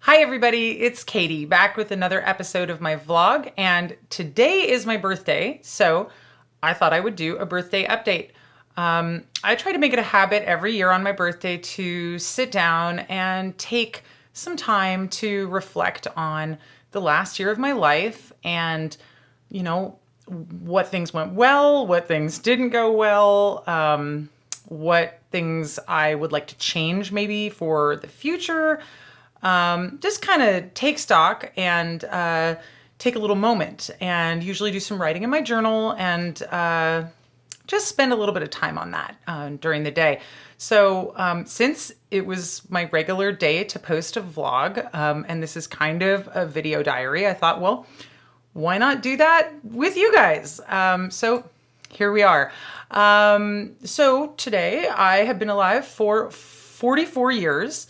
Hi everybody, it's Katie back with another episode of my vlog, and today is my birthday, so I thought I would do a birthday update. I try to make it a habit every year on my birthday to sit down and take some time to reflect on the last year of my life and, you know, what things went well, what things didn't go well, what things I would like to change maybe for the future. Just kind of take stock and take a little moment and usually do some writing in my journal and just spend a little bit of time on that during the day. So since it was my regular day to post a vlog, and this is kind of a video diary, I thought, well, why not do that with you guys? So here we are. So today I have been alive for 44 years.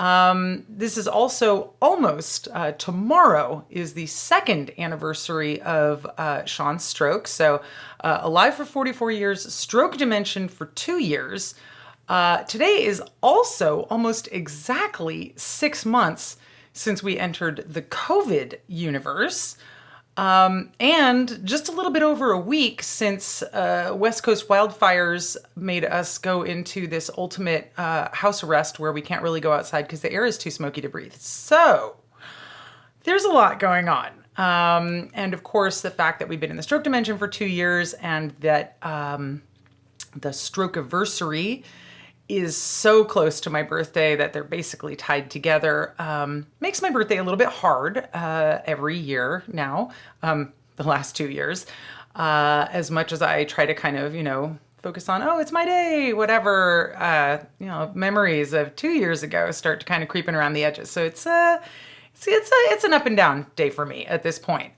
This is also almost tomorrow is the second anniversary of Sean's stroke. So alive for 44 years, stroke dimension for 2 years. Today is also almost exactly 6 months since we entered the COVID universe. And just a little bit over a week since West Coast wildfires made us go into this ultimate house arrest where we can't really go outside because the air is too smoky to breathe. So there's a lot going on. And of course, the fact that we've been in the stroke dimension for 2 years and that the stroke anniversary is so close to my birthday that they're basically tied together. Makes my birthday a little bit hard every year now, the last 2 years. As much as I try to kind of, focus on, oh, it's my day, whatever, memories of 2 years ago start to kind of creeping around the edges. So it's an up and down day for me at this point.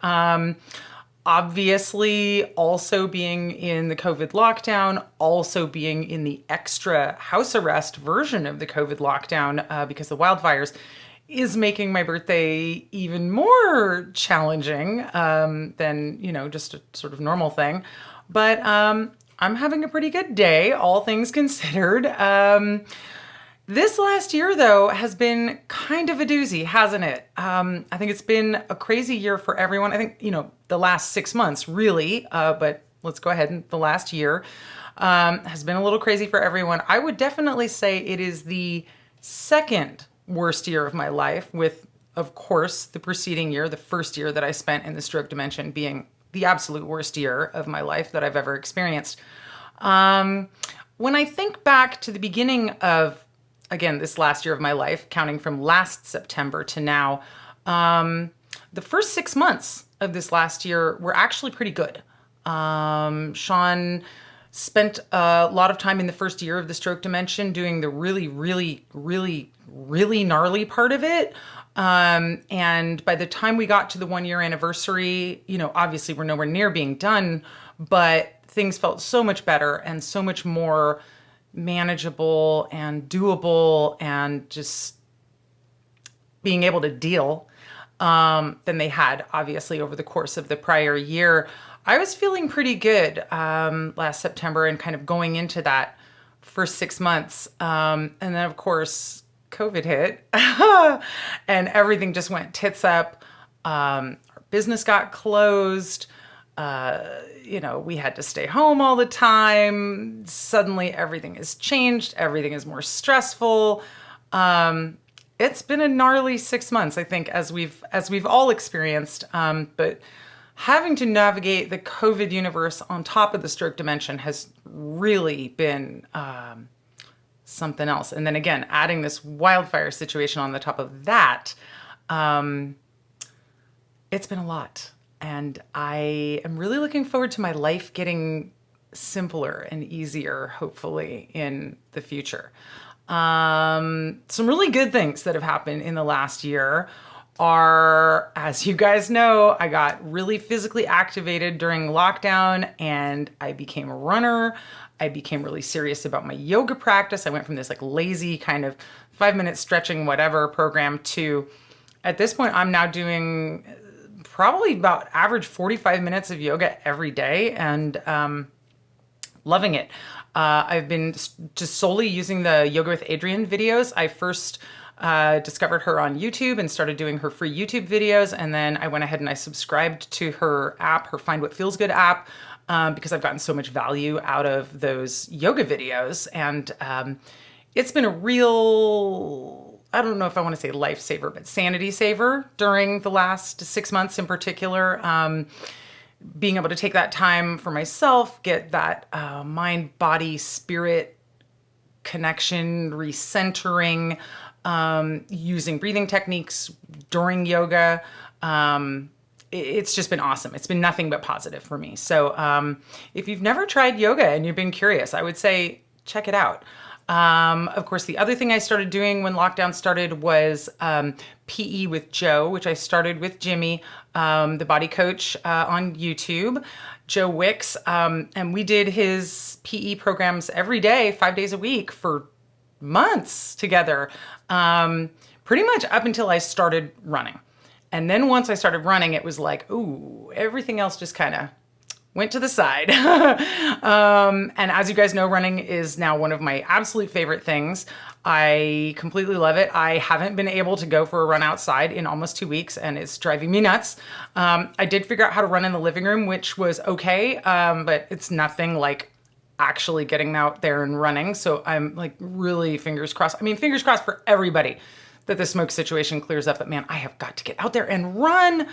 Obviously, also being in the COVID lockdown, also being in the extra house arrest version of the COVID lockdown because the wildfires is making my birthday even more challenging than, just a sort of normal thing. But I'm having a pretty good day, all things considered. This last year, though, has been kind of a doozy, hasn't it? I think it's been a crazy year for everyone. I think, the last 6 months, really, but let's go ahead and the last year has been a little crazy for everyone. I would definitely say it is the second worst year of my life, with, of course, the preceding year, the first year that I spent in the stroke dimension, being the absolute worst year of my life that I've ever experienced. When I think back to the beginning of again, this last year of my life, counting from last September to now, the first 6 months of this last year were actually pretty good. Sean spent a lot of time in the first year of the stroke dimension doing the really, really, really, really gnarly part of it. And by the time we got to the 1 year anniversary, obviously we're nowhere near being done, but things felt so much better and so much more manageable and doable and just being able to deal than they had obviously over the course of the prior year. I was feeling pretty good last September and kind of going into that first 6 months. And then of course COVID hit and everything just went tits up. Our business got closed. We had to stay home all the time. Suddenly everything has changed. Everything is more stressful. It's been a gnarly 6 months, I think, as we've all experienced. But having to navigate the COVID universe on top of the stroke dimension has really been something else. And then again, adding this wildfire situation on the top of that, it's been a lot. And I am really looking forward to my life getting simpler and easier, hopefully, in the future. Some really good things that have happened in the last year are, as you guys know, I got really physically activated during lockdown and I became a runner. I became really serious about my yoga practice. I went from this lazy kind of 5-minute stretching whatever program to, at this point, I'm now doing probably about average 45 minutes of yoga every day and loving it. I've been just solely using the Yoga with Adriene videos. I first Discovered her on YouTube and started doing her free YouTube videos. And then I went ahead and I subscribed to her app, her Find What Feels Good app, because I've gotten so much value out of those yoga videos. And it's been a real, I don't know if I want to say lifesaver, but sanity saver during the last 6 months in particular. Being able to take that time for myself, get that mind, body, spirit connection, recentering, using breathing techniques during yoga. It's just been awesome. It's been nothing but positive for me. So if you've never tried yoga and you've been curious, I would say check it out. Of course, the other thing I started doing when lockdown started was PE with Joe, which I started with Jimmy, the body coach on YouTube, Joe Wicks. And we did his PE programs every day, 5 days a week for months together, pretty much up until I started running. And then once I started running, it was like, ooh, everything else just kind of went to the side. And as you guys know, running is now one of my absolute favorite things. I completely love it. I haven't been able to go for a run outside in almost 2 weeks, and it's driving me nuts. I did figure out how to run in the living room, which was okay, but it's nothing like actually getting out there and running. So I'm like really fingers crossed. I mean, fingers crossed for everybody that the smoke situation clears up, but man, I have got to get out there and run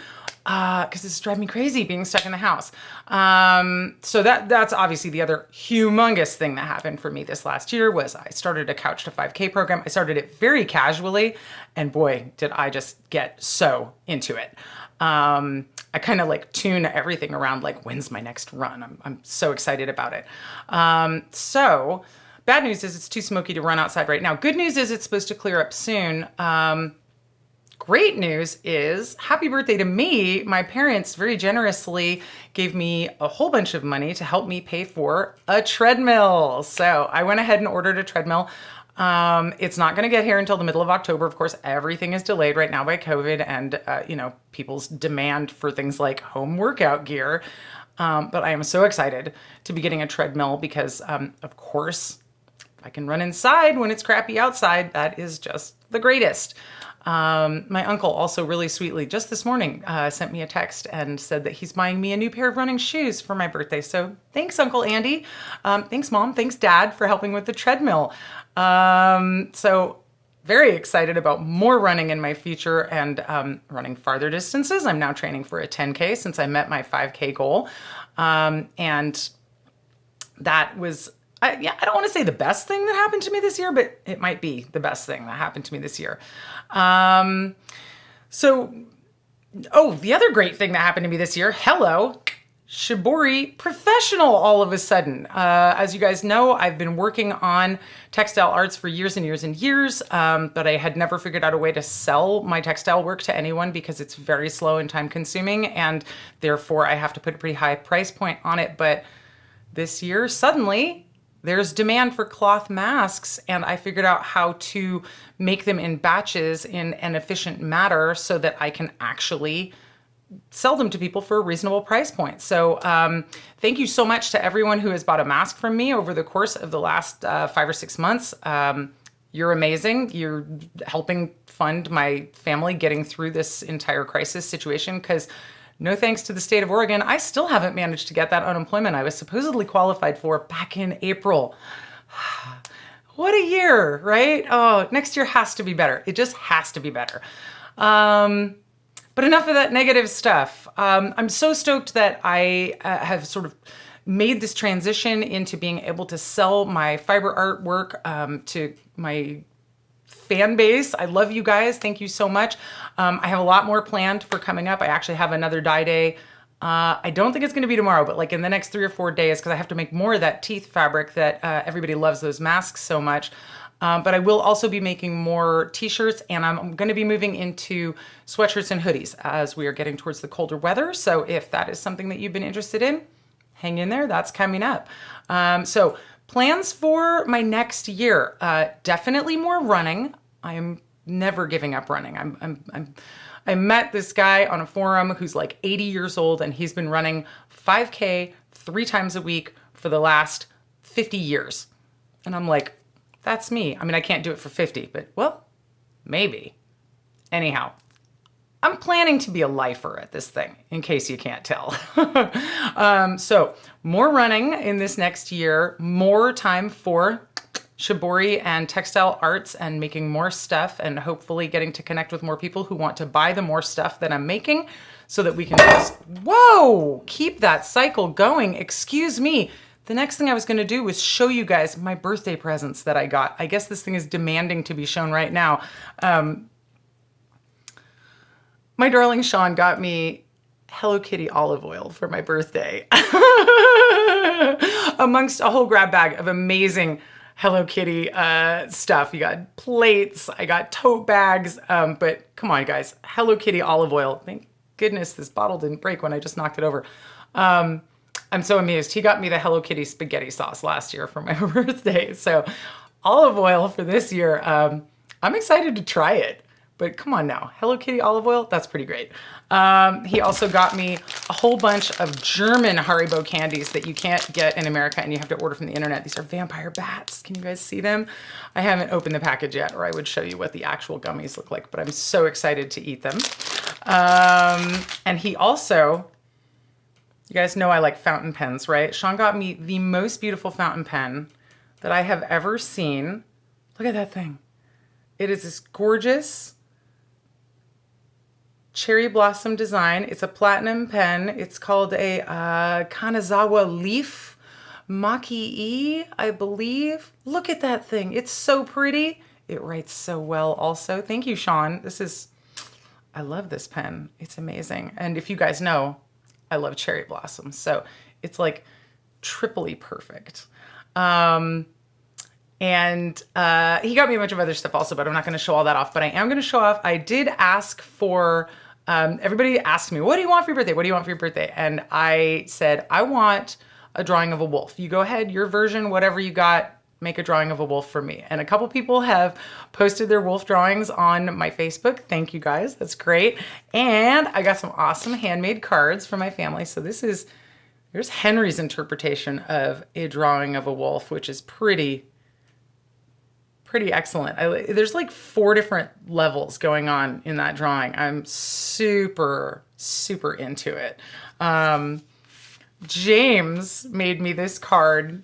because this is driving me crazy being stuck in the house. So that's obviously the other humongous thing that happened for me this last year was I started a Couch to 5K program. I started it very casually, and boy, did I just get so into it. I kind of like tune everything around like, when's my next run? I'm so excited about it. So bad news is it's too smoky to run outside right now. Good news is it's supposed to clear up soon. Great news is happy birthday to me. My parents very generously gave me a whole bunch of money to help me pay for a treadmill. So I went ahead and ordered a treadmill. It's not going to get here until the middle of October. Of course, everything is delayed right now by COVID and, people's demand for things like home workout gear. But I am so excited to be getting a treadmill because, of course, if I can run inside when it's crappy outside, that is just the greatest. My uncle also really sweetly just this morning sent me a text and said that he's buying me a new pair of running shoes for my birthday. So thanks, Uncle Andy. Thanks, Mom. Thanks, Dad, for helping with the treadmill. So very excited about more running in my future and running farther distances. I'm now training for a 10K since I met my 5K goal. And that was I don't want to say the best thing that happened to me this year, but it might be the best thing that happened to me this year. The other great thing that happened to me this year, hello, Shibori Professional all of a sudden. As you guys know, I've been working on textile arts for years and years and years, but I had never figured out a way to sell my textile work to anyone because it's very slow and time consuming, and therefore I have to put a pretty high price point on it. But this year, suddenly, there's demand for cloth masks, and I figured out how to make them in batches in an efficient manner so that I can actually sell them to people for a reasonable price point. So thank you so much to everyone who has bought a mask from me over the course of the last 5 or 6 months. You're amazing. You're helping fund my family getting through this entire crisis situation because no thanks to the state of Oregon, I still haven't managed to get that unemployment I was supposedly qualified for back in April. What a year, right? Oh, next year has to be better. It just has to be better. But enough of that negative stuff. I'm so stoked that I have sort of made this transition into being able to sell my fiber artwork to my fan base. I love you guys. Thank you so much. I have a lot more planned for coming up. I actually have another dye day. I don't think it's going to be tomorrow, but like in the next 3 or 4 days, because I have to make more of that teeth fabric that everybody loves those masks so much. But I will also be making more t-shirts, and I'm going to be moving into sweatshirts and hoodies as we are getting towards the colder weather. So if that is something that you've been interested in, hang in there. That's coming up. So plans for my next year, definitely more running. I am never giving up running. I met this guy on a forum who's like 80 years old, and he's been running 5K 3 times a week for the last 50 years. And I'm like, that's me. I mean, I can't do it for 50, but well, Maybe. Anyhow, I'm planning to be a lifer at this thing, in case you can't tell. So more running in this next year, more time for shibori and textile arts and making more stuff, and hopefully getting to connect with more people who want to buy the more stuff that I'm making so that we can just, whoa, keep that cycle going. Excuse me. The next thing I was going to do was show you guys my birthday presents that I got. I guess this thing is demanding to be shown right now. My darling Sean got me Hello Kitty olive oil for my birthday. Amongst a whole grab bag of amazing Hello Kitty stuff. You got plates, I got tote bags, but come on guys, Hello Kitty olive oil. Thank goodness this bottle didn't break when I just knocked it over. I'm so amused. He got me the Hello Kitty spaghetti sauce last year for my birthday. So olive oil for this year, I'm excited to try it. But come on now, Hello Kitty olive oil, that's pretty great. He also got me a whole bunch of German Haribo candies that you can't get in America and you have to order from the internet. These are vampire bats. Can you guys see them? I haven't opened the package yet, or I would show you what the actual gummies look like, but I'm so excited to eat them. And he also, you guys know I like fountain pens, right? Sean got me the most beautiful fountain pen that I have ever seen. Look at that thing. It is this gorgeous cherry blossom design. It's a platinum pen. It's called a Kanazawa Leaf Maki-e, I believe. Look at that thing. It's so pretty. It writes so well also. Thank you, Sean. I love this pen. It's amazing. And if you guys know, I love cherry blossoms. So it's like triply perfect. And he got me a bunch of other stuff also, but I'm not going to show all that off. But I am going to show off. I did ask for, everybody asked me, what do you want for your birthday? What do you want for your birthday? And I said, I want a drawing of a wolf. You go ahead, your version, whatever you got, make a drawing of a wolf for me. And a couple people have posted their wolf drawings on my Facebook. Thank you guys. That's great. And I got some awesome handmade cards for my family. So there's Henry's interpretation of a drawing of a wolf, which is pretty excellent. There's like 4 different levels going on in that drawing. I'm super, super into it. James made me this card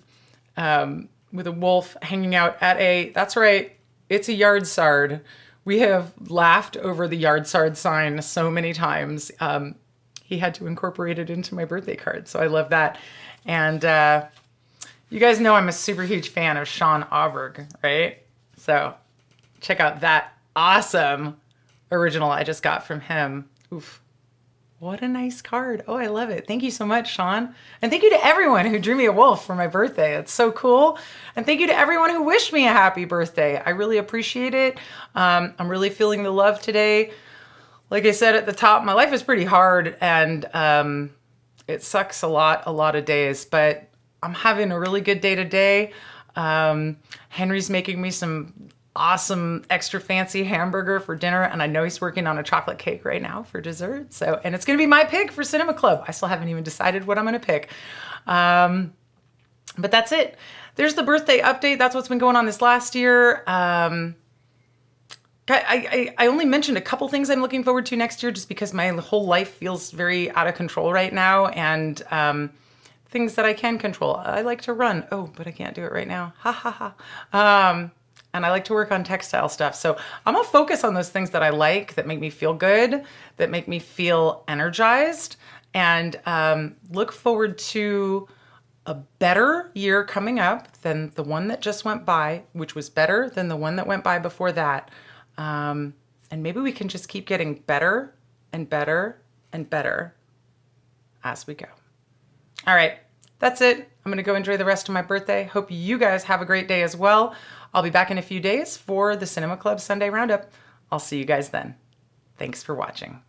with a wolf hanging out at that's right, it's a yard sard. We have laughed over the yard sard sign so many times. He had to incorporate it into my birthday card, so I love that. And you guys know I'm a super huge fan of Sean Auberg, right? So check out that awesome original I just got from him. Oof. What a nice card. Oh, I love it. Thank you so much, Sean. And thank you to everyone who drew me a wolf for my birthday. It's so cool. And thank you to everyone who wished me a happy birthday. I really appreciate it. I'm really feeling the love today. Like I said at the top, my life is pretty hard and it sucks a lot of days, but I'm having a really good day today. Henry's making me some awesome extra fancy hamburger for dinner, and I know he's working on a chocolate cake right now for dessert. So, and it's gonna be my pick for Cinema Club. I still haven't even decided what I'm gonna pick. But that's it. There's the birthday update. That's what's been going on this last year. I only mentioned a couple things I'm looking forward to next year just because my whole life feels very out of control right now, and things that I can control. I like to run. Oh, but I can't do it right now. Ha ha ha. And I like to work on textile stuff. So I'm gonna focus on those things that I like, that make me feel good, that make me feel energized, and look forward to a better year coming up than the one that just went by, which was better than the one that went by before that. And maybe we can just keep getting better and better and better as we go. All right, that's it. I'm gonna go enjoy the rest of my birthday. Hope you guys have a great day as well. I'll be back in a few days for the Cinema Club Sunday Roundup. I'll see you guys then. Thanks for watching.